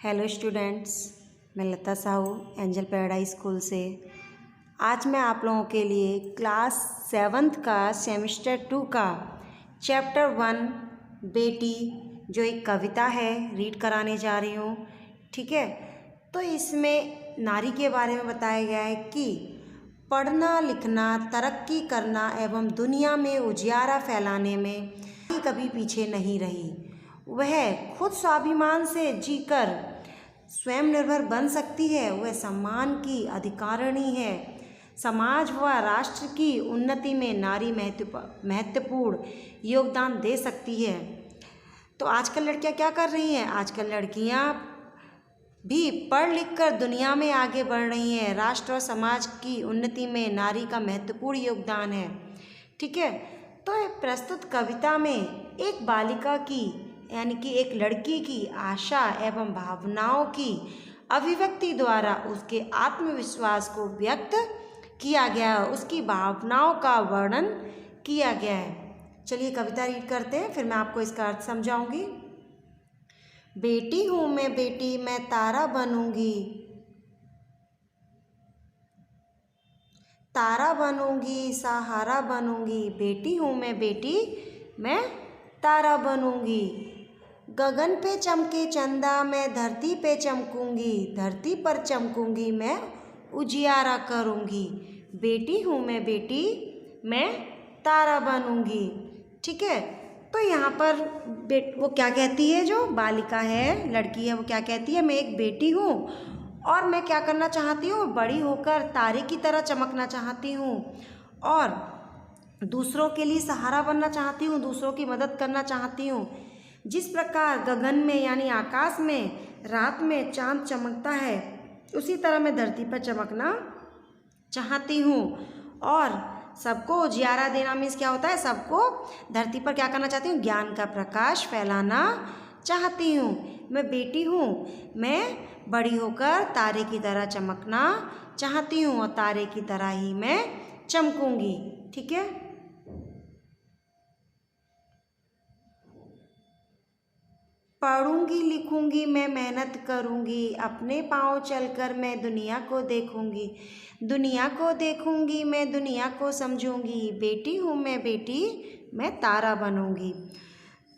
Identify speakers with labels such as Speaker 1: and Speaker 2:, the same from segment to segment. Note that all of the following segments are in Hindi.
Speaker 1: हेलो स्टूडेंट्स, मैं लता साहू एंजल पैराडाइज स्कूल से। आज मैं आप लोगों के लिए क्लास 7th का सेमेस्टर 2 का चैप्टर 1 बेटी जो एक कविता है रीड कराने जा रही हूँ। ठीक है, तो इसमें नारी के बारे में बताया गया है कि पढ़ना लिखना तरक्की करना एवं दुनिया में उजियारा फैलाने में कभी पीछे नहीं रही। वह खुद स्वाभिमान से जीकर स्वयं निर्भर बन सकती है। वह सम्मान की अधिकारिणी है। समाज व राष्ट्र की उन्नति में नारी महत्वपूर्ण योगदान दे सकती है। तो आजकल लड़कियां क्या कर रही हैं? आजकल लड़कियां भी पढ़ लिख कर दुनिया में आगे बढ़ रही हैं। राष्ट्र और समाज की उन्नति में नारी का महत्वपूर्ण योगदान है। ठीक है, तो प्रस्तुत कविता में एक बालिका की यानी कि एक लड़की की आशा एवं भावनाओं की अभिव्यक्ति द्वारा उसके आत्मविश्वास को व्यक्त किया गया है, उसकी भावनाओं का वर्णन किया गया है। चलिए कविता रीड करते हैं, फिर मैं आपको इसका अर्थ समझाऊंगी। बेटी हूँ मैं बेटी, मैं तारा बनूंगी, तारा बनूंगी, सहारा बनूंगी। बेटी हूँ मैं बेटी, मैं तारा बनूंगी। गगन पे चमके चंदा, मैं धरती पे चमकूंगी, धरती पर चमकूंगी, मैं उजियारा करूंगी। बेटी हूँ मैं बेटी, मैं तारा बनूंगी। ठीक है, तो यहाँ पर वो क्या कहती है, जो बालिका है, लड़की है, वो क्या कहती है, मैं एक बेटी हूँ और मैं क्या करना चाहती हूँ, बड़ी होकर तारे की तरह चमकना चाहती हूँ और दूसरों के लिए सहारा बनना चाहती हूँ, दूसरों की मदद करना चाहती हूँ। जिस प्रकार गगन में यानी आकाश में रात में चांद चमकता है, उसी तरह मैं धरती पर चमकना चाहती हूँ और सबको उजियारा देना मीन्स क्या होता है, सबको धरती पर क्या करना चाहती हूँ, ज्ञान का प्रकाश फैलाना चाहती हूँ। मैं बेटी हूँ, मैं बड़ी होकर तारे की तरह चमकना चाहती हूँ और तारे की तरह ही मैं चमकूंगी। ठीक है, पढ़ूंगी लिखूंगी मैं मेहनत करूंगी, अपने पाँव चलकर मैं दुनिया को देखूंगी, दुनिया को देखूंगी मैं दुनिया को समझूंगी। बेटी हूँ मैं बेटी, मैं तारा बनूंगी।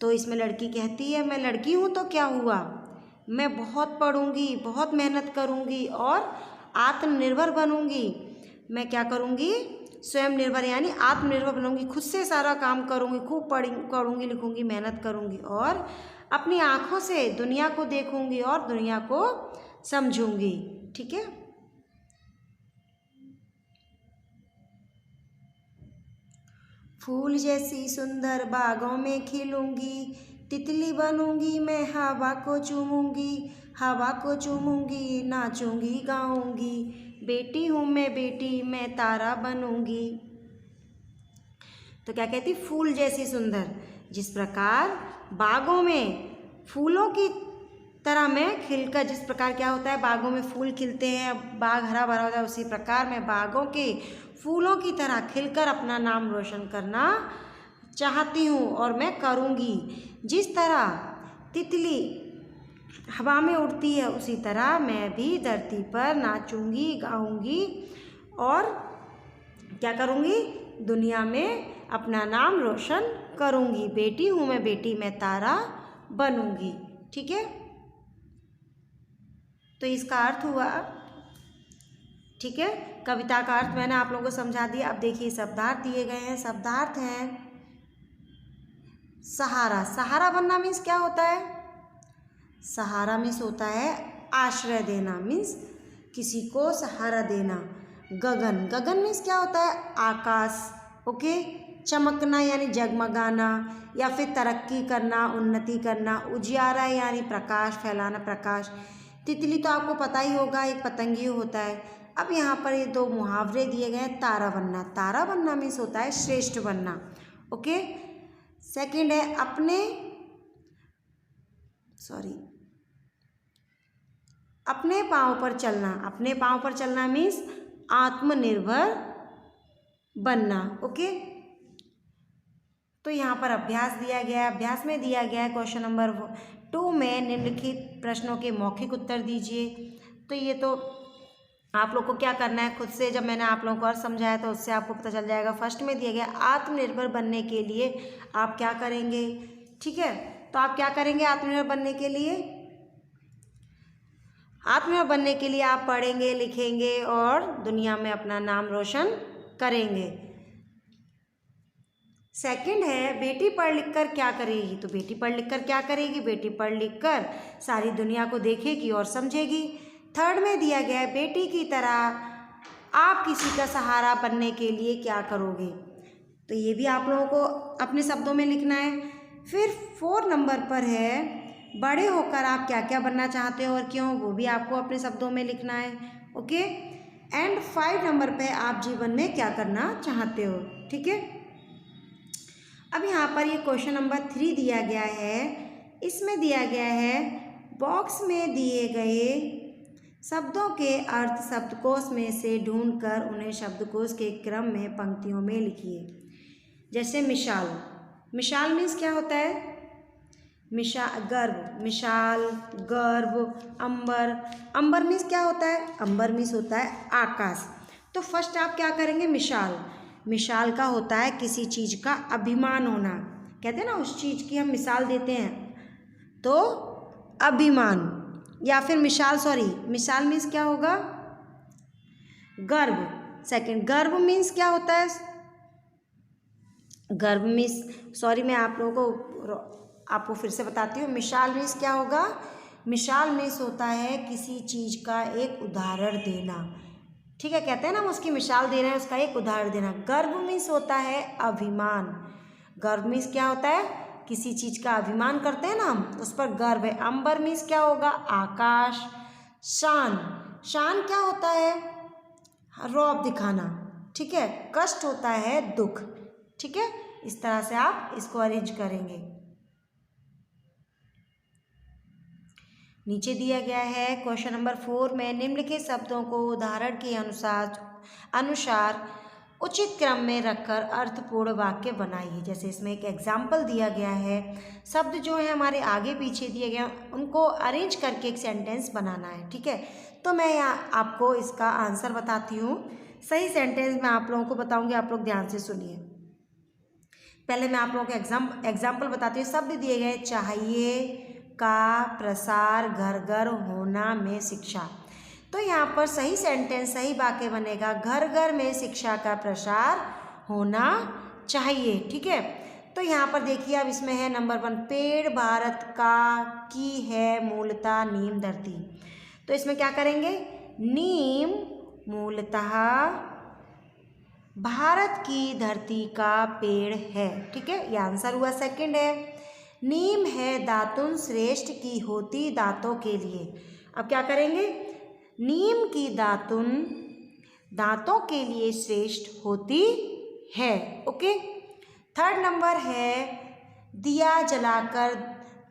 Speaker 1: तो इसमें लड़की कहती है, मैं लड़की हूँ तो क्या हुआ, मैं बहुत पढ़ूंगी, बहुत मेहनत करूंगी और आत्मनिर्भर बनूंगी। मैं क्या करूंगी, स्वयं निर्भर यानी आत्मनिर्भर बनूंगी, खुद से सारा काम करूंगी, खूब पढ़ूंगी लिखूंगी, मेहनत करूंगी और अपनी आँखों से दुनिया को देखूंगी और दुनिया को समझूंगी। ठीक है, फूल जैसी सुंदर बागों में खिलूंगी, तितली बनूंगी मैं हवा को चूमूंगी, हवा को चूमूंगी, नाचूंगी गाऊंगी। बेटी हूँ मैं बेटी, मैं तारा बनूंगी। तो क्या कहती, फूल जैसी सुंदर, जिस प्रकार बागों में फूलों की तरह मैं खिलकर, जिस प्रकार क्या होता है, बागों में फूल खिलते हैं, बाग हरा भरा होता है, उसी प्रकार मैं बागों के फूलों की तरह खिलकर अपना नाम रोशन करना चाहती हूँ और मैं करूँगी। जिस तरह तितली हवा में उड़ती है, उसी तरह मैं भी धरती पर नाचूंगी गाऊंगी और क्या करूँगी, दुनिया में अपना नाम रोशन करूँगी। बेटी हूँ मैं बेटी, मैं तारा बनूँगी। ठीक है, तो इसका अर्थ हुआ। ठीक है, कविता का अर्थ मैंने आप लोगों को समझा दिया। अब देखिए शब्दार्थ दिए गए हैं। शब्दार्थ हैं सहारा, सहारा बनना मीन्स क्या होता है, सहारा मीन्स होता है आश्रय देना, मीन्स किसी को सहारा देना। गगन, गगन मीन्स क्या होता है, आकाश। ओके, चमकना यानी जगमगाना या फिर तरक्की करना, उन्नति करना। उजियारा यानी प्रकाश फैलाना, प्रकाश। तितली तो आपको पता ही होगा, एक पतंगी होता है। अब यहाँ पर ये दो मुहावरे दिए गए हैं। तारा बनना, तारा बनना मीन्स होता है श्रेष्ठ बनना। ओके, सेकंड है अपने पाँव पर चलना, अपने पाँव पर चलना मीन्स आत्मनिर्भर बनना। ओके, तो यहाँ पर अभ्यास दिया गया है। अभ्यास में दिया गया है क्वेश्चन नंबर 2 में निम्नलिखित प्रश्नों के मौखिक उत्तर दीजिए। तो ये तो आप लोग को क्या करना है, खुद से जब मैंने आप लोगों को और समझाया तो उससे आपको पता चल जाएगा। फर्स्ट में दिया गया आत्मनिर्भर बनने के लिए आप क्या करेंगे। ठीक है, तो आप क्या करेंगे आत्मनिर्भर बनने के लिए? आत्मनिर्भर बनने के लिए आप पढ़ेंगे, लिखेंगे और दुनिया में अपना नाम रोशन करेंगे। सेकंड है बेटी पढ़ लिख कर क्या करेगी। तो बेटी पढ़ लिख कर क्या करेगी? बेटी पढ़ लिख कर सारी दुनिया को देखेगी और समझेगी। थर्ड में दिया गया है बेटी की तरह आप किसी का सहारा बनने के लिए क्या करोगे। तो ये भी आप लोगों को अपने शब्दों में लिखना है। फिर 4 नंबर पर है बड़े होकर आप क्या क्या बनना चाहते हो और क्यों, वो भी आपको अपने शब्दों में लिखना है। ओके, एंड 5 नंबर पे आप जीवन में क्या करना चाहते हो। ठीक है, अब यहाँ पर ये क्वेश्चन नंबर 3 दिया गया है। इसमें दिया गया है बॉक्स में दिए गए शब्दों के अर्थ शब्दकोश में से ढूंढकर उन्हें शब्दकोश के क्रम में पंक्तियों में लिखिए। जैसे मिसाल, मिसाल मीन्स क्या होता है? गर्भ, मिसाल, गर्भ, अंबर। अंबर मीन्स क्या होता है? अंबर मीन्स होता है आकाश। तो फर्स्ट आप क्या करेंगे? मिसाल। मिसाल का होता है किसी चीज़ का अभिमान होना, कहते हैं ना उस चीज़ की हम मिसाल देते हैं, तो अभिमान। या फिर मिसाल मीन्स क्या होगा? गर्भ। सेकंड, गर्भ मीन्स क्या होता है? गर्भ मीन्स मैं आप लोगों को आपको फिर से बताती हूँ। मिसाल मीन्स क्या होगा? मिसाल मीन्स होता है किसी चीज़ का एक उदाहरण देना। ठीक है, कहते हैं ना हम उसकी मिसाल दे रहे हैं, उसका एक उदाहरण देना। गर्व मीन्स होता है अभिमान। गर्व मीन्स क्या होता है? किसी चीज़ का अभिमान करते हैं ना हम, उस पर गर्व है। अंबर मीन्स क्या होगा? आकाश। शान, शान क्या होता है? रौब दिखाना। ठीक है, कष्ट होता है दुख। ठीक है, इस तरह से आप इसको अरेंज करेंगे। नीचे दिया गया है क्वेश्चन नंबर 4 में निम्नलिखित शब्दों को उदाहरण के अनुसार उचित क्रम में रखकर अर्थपूर्ण वाक्य बनाइए। जैसे इसमें एक एग्जाम्पल दिया गया है, शब्द जो है हमारे आगे पीछे दिए गए उनको अरेंज करके एक सेंटेंस बनाना है। ठीक है, तो मैं यहाँ आपको इसका आंसर बताती हूँ। सही सेंटेंस मैं आप लोगों को बताऊँगी, आप लोग ध्यान से सुनिए। पहले मैं आप लोगों को एग्जाम्पल बताती हूँ। शब्द दिए गए चाहिए का प्रसार घर घर होना में शिक्षा। तो यहाँ पर सही सेंटेंस, सही वाक्य बनेगा घर घर में शिक्षा का प्रसार होना चाहिए। ठीक है, तो यहाँ पर देखिए अब इसमें है नंबर 1 पेड़ भारत का की है मूलतः नीम धरती। तो इसमें क्या करेंगे? नीम मूलतः भारत की धरती का पेड़ है। ठीक है, ये आंसर हुआ। सेकंड है नीम है दातुन श्रेष्ठ की होती दांतों के लिए। अब क्या करेंगे? नीम की दातुन दांतों के लिए श्रेष्ठ होती है। ओके, थर्ड नंबर है दिया जलाकर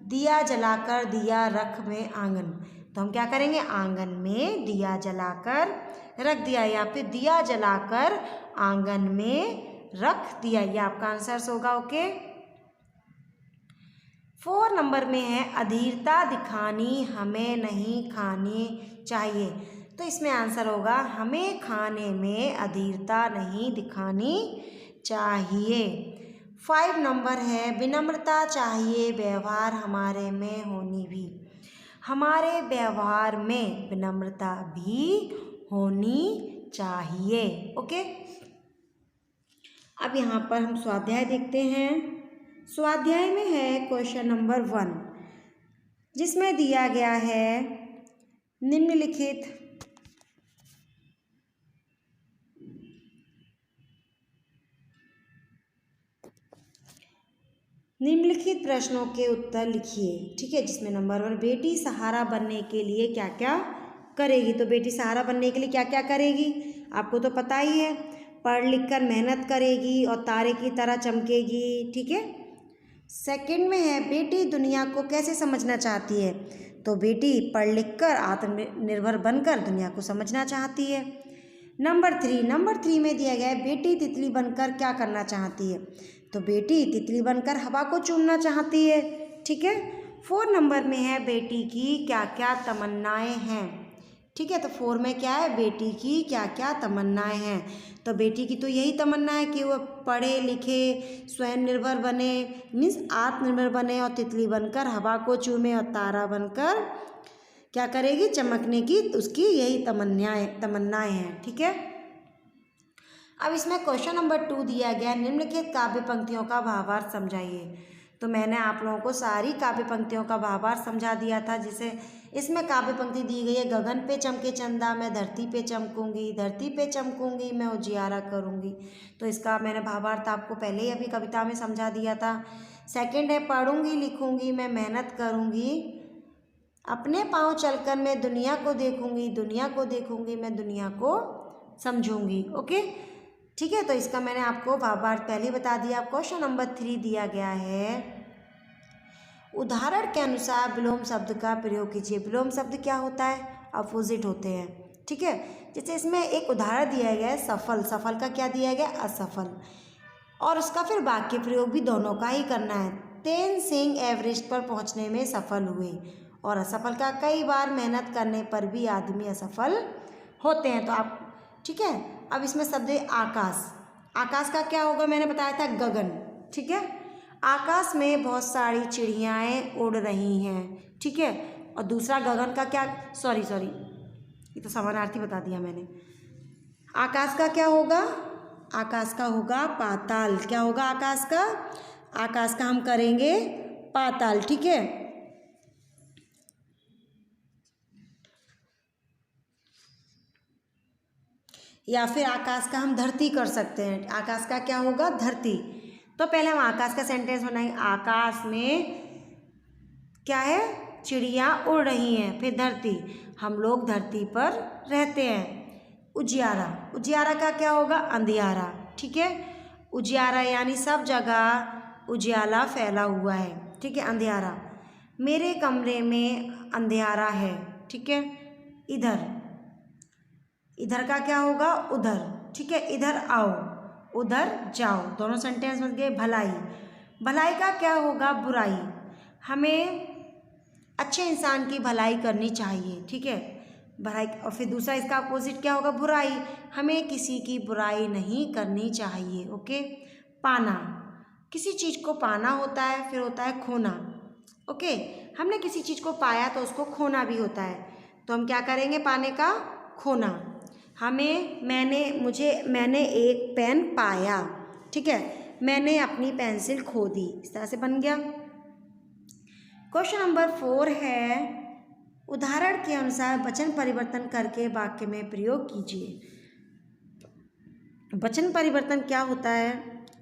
Speaker 1: दिया रख में आंगन। तो हम क्या करेंगे? आंगन में दिया जलाकर रख दिया, या फिर दिया जलाकर आंगन में रख दिया, ये आपका आंसर होगा। ओके, 4 नंबर में है अधीरता दिखानी हमें नहीं खानी चाहिए। तो इसमें आंसर होगा हमें खाने में अधीरता नहीं दिखानी चाहिए। 5 नंबर है विनम्रता चाहिए व्यवहार हमारे में होनी भी। हमारे व्यवहार में विनम्रता भी होनी चाहिए। ओके, अब यहाँ पर हम स्वाध्याय देखते हैं। स्वाध्याय में है क्वेश्चन नंबर 1, जिसमें दिया गया है निम्नलिखित प्रश्नों के उत्तर लिखिए। ठीक है, जिसमें नंबर 1 बेटी सहारा बनने के लिए क्या क्या करेगी। तो बेटी सहारा बनने के लिए क्या क्या करेगी आपको तो पता ही है। पढ़ लिख कर मेहनत करेगी और तारे की तरह चमकेगी। ठीक है, सेकंड में है बेटी दुनिया को कैसे समझना चाहती है। तो बेटी पढ़ लिख कर आत्मनिर्भर बनकर दुनिया को समझना चाहती है। नंबर 3 में दिया गया है बेटी तितली बनकर क्या करना चाहती है। तो बेटी तितली बनकर हवा को चूमना चाहती है। ठीक है। 4 नंबर में है बेटी की क्या क्या तमन्नाएं हैं। ठीक है, तो 4 में क्या है, बेटी की क्या क्या तमन्नाएं हैं। तो बेटी की तो यही तमन्ना है कि वो पढ़े लिखे, स्वयं निर्भर बने, मीन्स आत्मनिर्भर बने, और तितली बनकर हवा को चूमे, और तारा बनकर क्या करेगी, चमकने की, उसकी यही तमन्नाएं हैं। ठीक है। अब इसमें क्वेश्चन नंबर 2 दिया गया, निम्नलिखित काव्य पंक्तियों का भावार्थ समझाइए। तो मैंने आप लोगों को सारी काव्य पंक्तियों का भावार्थ समझा दिया था। जिसे इसमें काव्य पंक्ति दी गई है, गगन पे चमके चंदा, मैं धरती पे चमकूंगी, धरती पे चमकूंगी, मैं उजियारा करूंगी। तो इसका मैंने भावार्थ आपको पहले ही अभी कविता में समझा दिया था। सेकंड है, पढ़ूंगी लिखूंगी, मैं मेहनत करूंगी, अपने पाँव चलकर मैं दुनिया को देखूंगी, दुनिया को देखूंगी, मैं दुनिया को समझूंगी। ओके, ठीक है। तो इसका मैंने आपको भावार्थ पहले ही बता दिया। क्वेश्चन नंबर 3 दिया गया है, उदाहरण के अनुसार विलोम शब्द का प्रयोग कीजिए। विलोम शब्द क्या होता है, अपोजिट होते हैं। ठीक है। जैसे इसमें एक उदाहरण दिया गया है सफल, सफल का क्या दिया गया, असफल, और उसका फिर वाक्य प्रयोग भी दोनों का ही करना है। तेन सिंह एवरेस्ट पर पहुंचने में सफल हुए, और असफल का कई बार मेहनत करने पर भी आदमी असफल होते हैं। तो आप ठीक है। अब इसमें शब्द है आकाश। आकाश का क्या होगा, मैंने बताया था गगन। ठीक है। आकाश में बहुत सारी चिड़ियाएँ उड़ रही हैं। ठीक है। और दूसरा गगन का क्या, सॉरी ये तो समानार्थी बता दिया मैंने। आकाश का क्या होगा, आकाश का होगा पाताल। क्या होगा आकाश का, आकाश का हम करेंगे पाताल। ठीक है। या फिर आकाश का हम धरती कर सकते हैं। आकाश का क्या होगा, धरती। तो पहले हम आकाश का सेंटेंस बनाएंगे। आकाश में क्या है, चिड़िया उड़ रही हैं। फिर धरती, हम लोग धरती पर रहते हैं। उजियारा, उजियारा का क्या होगा, अंधियारा। ठीक है। उजियारा यानी सब जगह उजियाला फैला हुआ है। ठीक है, अंधियारा। मेरे कमरे में अंधियारा है। ठीक है। इधर, इधर का क्या होगा, उधर। ठीक है। इधर आओ, उधर जाओ, दोनों सेंटेंस बन गए। भलाई, भलाई का क्या होगा, बुराई। हमें अच्छे इंसान की भलाई करनी चाहिए। ठीक है, भलाई। और फिर दूसरा इसका अपोजिट क्या होगा, बुराई। हमें किसी की बुराई नहीं करनी चाहिए। ओके। पाना, किसी चीज़ को पाना होता है, फिर होता है खोना। ओके। हमने किसी चीज़ को पाया तो उसको खोना भी होता है। तो हम क्या करेंगे, पाने का खोना। मैंने एक पेन पाया। ठीक है। मैंने अपनी पेंसिल खो दी। इस तरह से बन गया। क्वेश्चन नंबर 4 है, उदाहरण के अनुसार वचन परिवर्तन करके वाक्य में प्रयोग कीजिए। वचन परिवर्तन क्या होता है,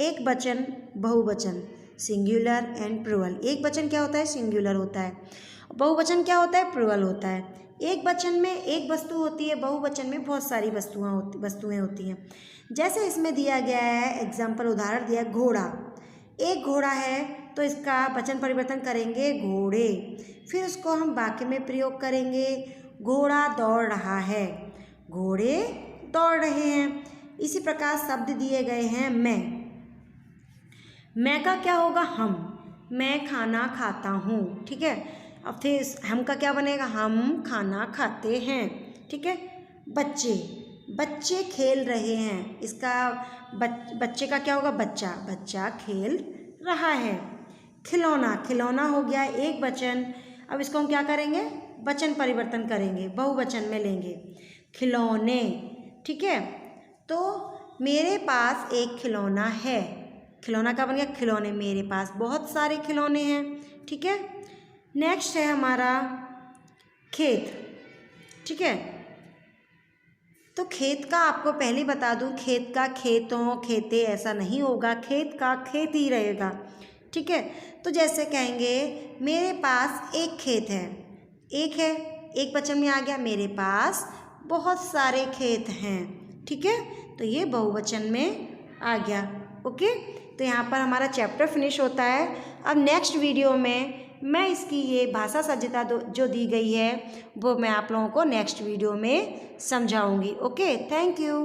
Speaker 1: एक वचन बहुवचन, सिंगुलर एंड प्लूरल। एक वचन क्या होता है, सिंगुलर होता है। बहुवचन क्या होता है, प्लूरल होता है। एक वचन में एक वस्तु होती है, बहुवचन में बहुत सारी वस्तुएं होती हैं। जैसे इसमें दिया गया है एग्जाम्पल, उदाहरण दिया, घोड़ा। एक घोड़ा है तो इसका वचन परिवर्तन करेंगे घोड़े। फिर उसको हम वाक्य में प्रयोग करेंगे, घोड़ा दौड़ रहा है, घोड़े दौड़ रहे हैं। इसी प्रकार शब्द दिए गए हैं, मैं का क्या होगा, हम, मैं खाना खाता हूँ। ठीक है। अब फिर हम का क्या बनेगा, हम खाना खाते हैं। ठीक है। बच्चे, बच्चे खेल रहे हैं। इसका बच्चे का क्या होगा, बच्चा, बच्चा खेल रहा है। खिलौना, खिलौना हो गया एक वचन। अब इसको हम क्या करेंगे, वचन परिवर्तन करेंगे, बहुवचन में लेंगे, खिलौने। ठीक है। तो मेरे पास एक खिलौना है। खिलौना का बन गया खिलौने, मेरे पास बहुत सारे खिलौने हैं। ठीक है। नेक्स्ट है हमारा खेत। ठीक है। तो खेत का आपको पहले ही बता दूं, खेत का खेतों खेते ऐसा नहीं होगा, खेत का खेत ही रहेगा। ठीक है। तो जैसे कहेंगे, मेरे पास एक खेत है, एक है, एक वचन में आ गया, मेरे पास बहुत सारे खेत हैं। ठीक है। तो ये बहुवचन में आ गया। ओके। तो यहाँ पर हमारा चैप्टर फिनिश होता है। अब नेक्स्ट वीडियो में मैं इसकी ये भाषा सज्जता जो दी गई है वो मैं आप लोगों को नेक्स्ट वीडियो में समझाऊंगी। Okay, thank you.